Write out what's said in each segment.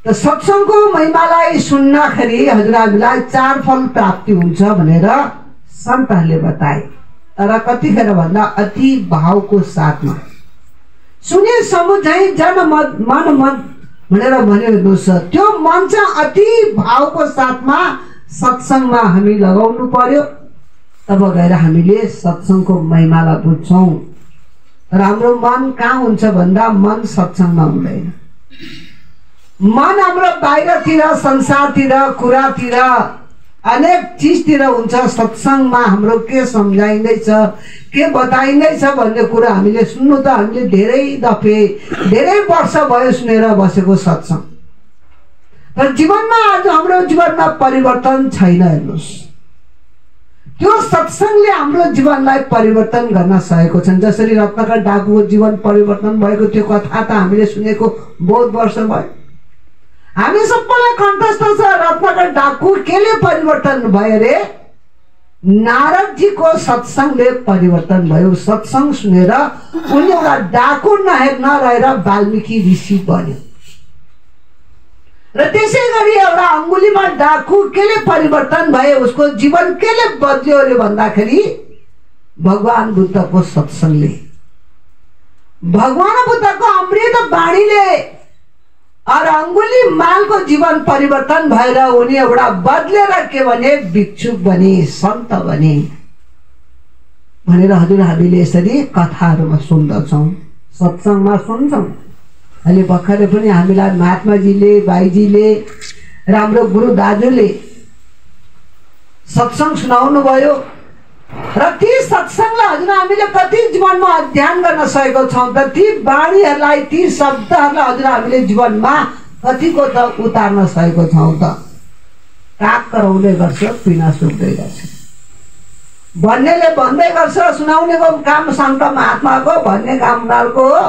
त सत्संगको महिमालाई सुन्नखेरि हजुरहरूलाई 4 फल प्राप्ति हुन्छ भनेर सन्तहरूले बताए। तर कतिखेर भन्दा अति भावको साथमा सुने समुझाइ जन मन मन भनेर भन्यो छ। त्यो मन चाहिँ अति भावको साथमा सत्संगमा हामी लगाउनु पर्यो, तब गएर हामीले सत्संगको महिमालाई बुझ्छौं। तर हाम्रो मन कहाँ हुन्छ भन्दा मन सत्संगमा हुँदैन। मन हाम्रो बाहिरतिर, संसारतिर, कुरातिर, अनेक चिजतिर हुन्छ। सत्संगमा हाम्रो के सम्झाइँदैछ, के बताइँदैछ भन्ने कुरा हामीले सुन्नु त हामीले धेरै दफे धेरै वर्ष भयो सुनेर बसेको सत्संग। तर जीवनमा आज हाम्रो जीवनमा परिवर्तन छैन। हेर्नुस्, त्यो सत्संगले हाम्रो जीवनलाई परिवर्तन गर्न सकेको छ। जसरी रत्नाकर डाकुको जीवन परिवर्तन भएको त्यो कथा त हामीले सुनेको बहुत वर्ष भयो। हामी सबैलाई कन्ठस्थ छ रत्नाकर डाकु केले परिवर्तन भयो रे? नारदजीको सत्संगले परिवर्तन भयो। सत्संग सुनेर उनी एउटा डाकु नरहेर वाल्मीकि ऋषि बन्यो। र त्यसै गरी एउटा अंगुलीमा डाकु केले परिवर्तन भयो, उसको जीवन केले बदल्यो रे भन्दाखेरि भगवान बुद्धको सत्संगले, भगवान बुद्धको अमृत बाणीले और अंगुली मालको जीवन परिवर्तन भएर उनी एउटा बदलेर के भने भिक्षुक बने, सन्त बने भनेर हजुर हामीले यसरी कथाहरुमा सुन्दछौं, सत्संगमा सुन्छौं। अहिले भर्खरै पनि हामीलाई महात्माजीले, भाइजीले, राम्रो गुरु दाजुले सत्संग सुनाउनु भयो र ती सत्संगलाई हजुर हामीले कति जीवनमा अध्ययन गर्न सकेको छौं त? ती बाणीहरुलाई, ती शब्दहरुलाई हजुर हामीले जीवनमा कतिको त उतार्न सकेको छौं त? काग कराउँदै गर्छ, पिना सुक्दै गर्छ, भन्नेले भन्दै गर्छ, सुनाउनेको काम सन्त महात्माको, भन्ने काम उनीहरुको हो।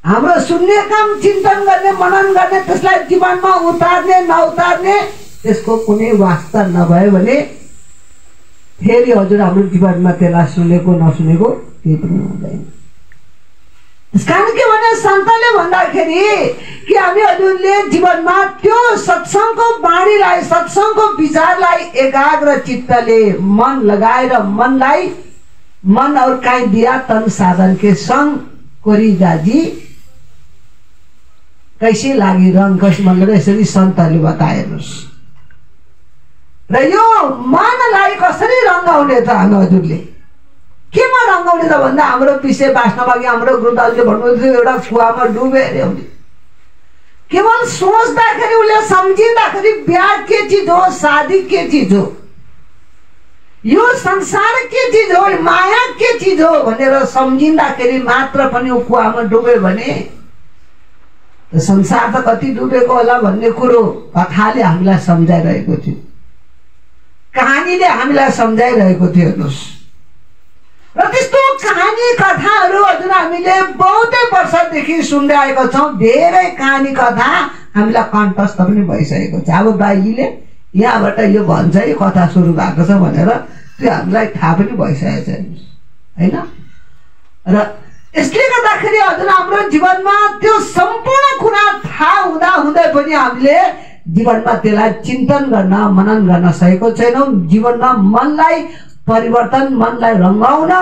हाम्रो सुन्ने काम, चिन्तन गर्ने, मनन गर्ने, त्यसलाई जीवनमा उतार्ने नउतार्ने त्यसको कुनै वास्ता नभए भने फेरि हजुर हाम्रो जीवनमा त्यसलाई सुनेको नसुनेको केही पनि हुँदैन। त्यसकारण के भने सन्तले भन्दाखेरि कि हामी हजुरले जीवनमा त्यो सत्संगको बाणीलाई, सत्संगको विचारलाई एकाग्र चित्तले मन लगाएर मनलाई मन और काई दिया तन साधन के संग कोरी जाजी कैसे लागि रंग कस भनेर यसरी सन्तले बताएनुस्। र यो मनलाई कसरी रंगाउने त हामी हजुरले? केमा रंगाउने त भन्दा हाम्रो विषय वासनामागी हाम्रो गुरुदासले भन्नुहुन्थ्यो एउटा कुवामा डुबे अरे हुने। केवल सोच्दाखेरि उले सम्झिँदाखेरि बिहा के चीज हो, शादी के चीज हो, यो संसार के चीज हो, माया के चीज हो भनेर सम्झिँदाखेरि मात्र पनि उ कुवामा डुब्यो भने त संसार त कति डुबेको होला भन्ने कुरो कथाले हामीलाई सम्झाइरहेको थियो, कहानीले हामीलाई सम्झाइरहेको थियो। हेर्नुस्, र त्यस्तो कहानी कथाहरू हजुर हामीले बहुतै वर्षदेखि सुन्दै आएको छौं। धेरै कहानी कथा हामीलाई कण्ठस्थ पनि भइसकेको छ। अब बाइजीले यहाँबाट यो भन्छ यो कथा सुरु भएको छ भनेर त्यो हामीलाई थाहा पनि भइसकेको छ, हैन? र यसले गर्दाखेरि हजुर हाम्रो जीवनमा त्यो सम्पूर्ण कुरा थाहा हुँदा हुँदै पनि हामीले जीवनमा त्यसलाई चिन्तन गर्न, मनन गर्न सकेको छैनौं। जीवनमा मनलाई परिवर्तन, मनलाई रंगाउन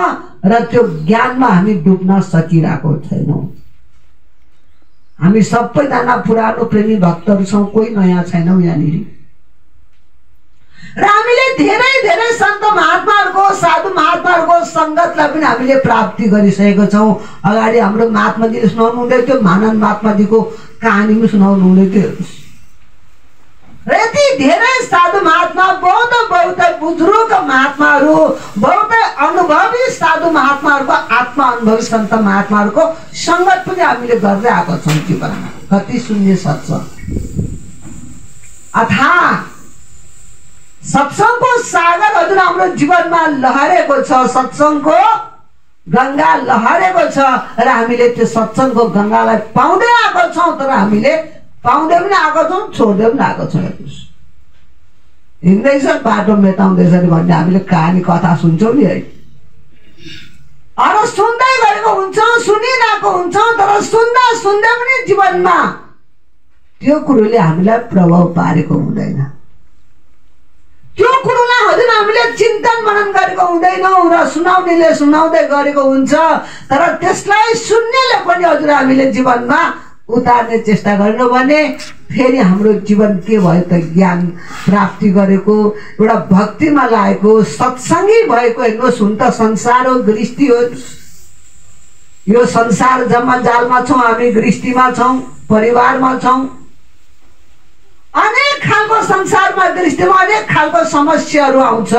र त्यो ज्ञानमा हामी डुब्न सकिरहेको छैनौं। हामी सबैजना पुरानो प्रेमी भक्तहरू छौं, कोही नयाँ छैनौं यहाँनिर। र हामीले धेरै धेरै सन्त महात्माहरूको, साधु महात्माहरूको संगतलाई पनि हामीले प्राप्ति गरिसकेको छौं। अगाडि हाम्रो महात्माजीले सुनाउनु हुँदै थियो, मानन महात्माजीको कहानी पनि सुनाउनु हुँदै थियो। र यति धेरै साधु महात्मा, बहुत बुजुर्ग महात्माहरू, बहुत अनुभवी साधु महात्माहरूको, आत्मा अनुभवी सन्त महात्माहरूको संगत पनि हामीले गर्दै आएको छौं जीवनमा। कति शून्य सत्संग अथाह सत्संगको सागर हजुर हाम्रो जीवनमा लहरेको छ, सत्संगको गंगा लहरेको छ र हामीले त्यो सत्संगको गंगालाई पाउँदै आएको छौं। तर हामीले पाउँदै पनि आएको छौं, छोड्दै पनि आएको छौं। हेर्नुस्, हिँड्दैछ बाटो मेटाउँदैछ भन्ने हामीले कहानी कथा सुन्छौं नि है, अरू सुन्दै गरेको हुन्छौं, सुनिरहेको हुन्छौं। तर सुन्दा सुन्दै पनि जीवनमा त्यो कुरोले हामीलाई प्रभाव पारेको हुँदैन। त्यो कुरोलाई हजुर हामीले चिन्तन मनन गरेको हुँदैनौँ र सुनाउनेले सुनाउँदै गरेको हुन्छ, तर त्यसलाई सुन्नेले पनि हजुर हामीले जीवनमा उतार्ने चेष्टा गरेनौँ भने फेरि हाम्रो जीवन के भयो त? ज्ञान प्राप्ति गरेको, एउटा भक्तिमा लागेको, सत्सङ्गी भएको। हेर्नुहोस्, हुन त संसार हो, गृहस्थी हो। यो संसार जम्मा जालमा छौँ हामी, गृहस्थीमा छौँ, परिवारमा छौँ। अनेक खालको संसारमा, गृहस्थीमा अनेक खालको समस्याहरू आउँछ।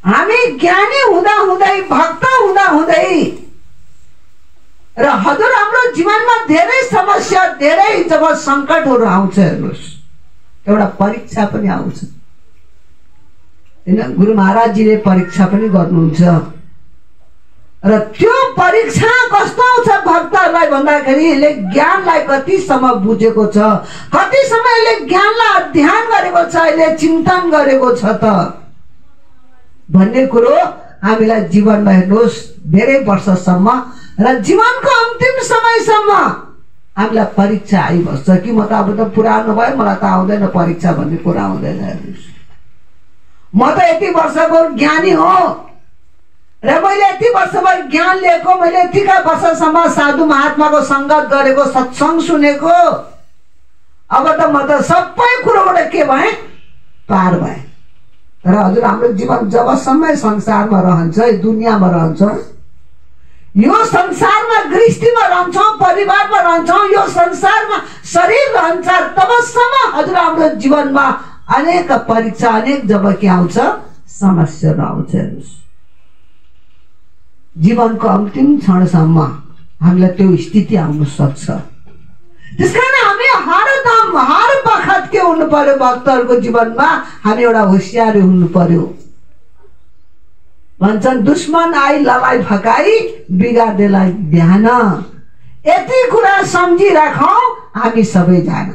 हामी ज्ञानी हुँदा हुँदै, भक्त हुँदा हुँदै र हजुर हाम्रो जीवनमा धेरै समस्या, धेरै जब सङ्कटहरू आउँछ, हेर्नुहोस् एउटा परीक्षा पनि आउँछ हैन? गुरु महाराजजीले परीक्षा पनि गर्नुहुन्छ र त्यो परीक्षा कस्तो आउँछ भक्तहरूलाई भन्दाखेरि यसले ज्ञानलाई कतिसम्म बुझेको छ, कतिसम्म यसले ज्ञानलाई अध्ययन गरेको छ, यसले चिन्तन गरेको छ त भन्ने कुरो हामीलाई जीवनमा हेर्नुहोस् धेरै वर्षसम्म र जीवनको अन्तिम समयसम्म हामीलाई परीक्षा आइबस्छ कि म त अब त पुरानो भयो, मलाई त आउँदैन परीक्षा भन्ने कुरा आउँदैन। हेर्नुहोस्, म त यति वर्षको ज्ञानी हो र मैले यति वर्षभर ज्ञान लिएको, मैले यतिका वर्षसम्म साधु महात्माको सङ्गत गरेको, सत्सङ्ग सुनेको, अब त म त सबै कुरोबाट के भएँ? पार भएँ। तर हजुर हाम्रो जीवन जबसम्म संसारमा रहन्छ, दुनियाँमा रहन्छ, यो संसारमा गृहस्थीमा रहन्छौँ, परिवारमा रहन्छौँ, यो संसारमा शरीर रहन्छ, तबसम्म हजुर हाम्रो जीवनमा अनेक परीक्षा, अनेक जब के आउँछ समस्याहरू आउँछ। जीवनको अन्तिम क्षणसम्म हामीलाई त्यो स्थिति आउन सक्छ। त्यसकारण हामी हरदम हर बखत के हुनु पर्यो? भक्तहरूको जीवनमा हामी एउटा होसियारी हुनु पर्यो। भन्छन् दुश्मन आई ललाई फकाई बिगार्नेलाई ध्यान। यति कुरा सम्झिराखौँ हामी सबैजना।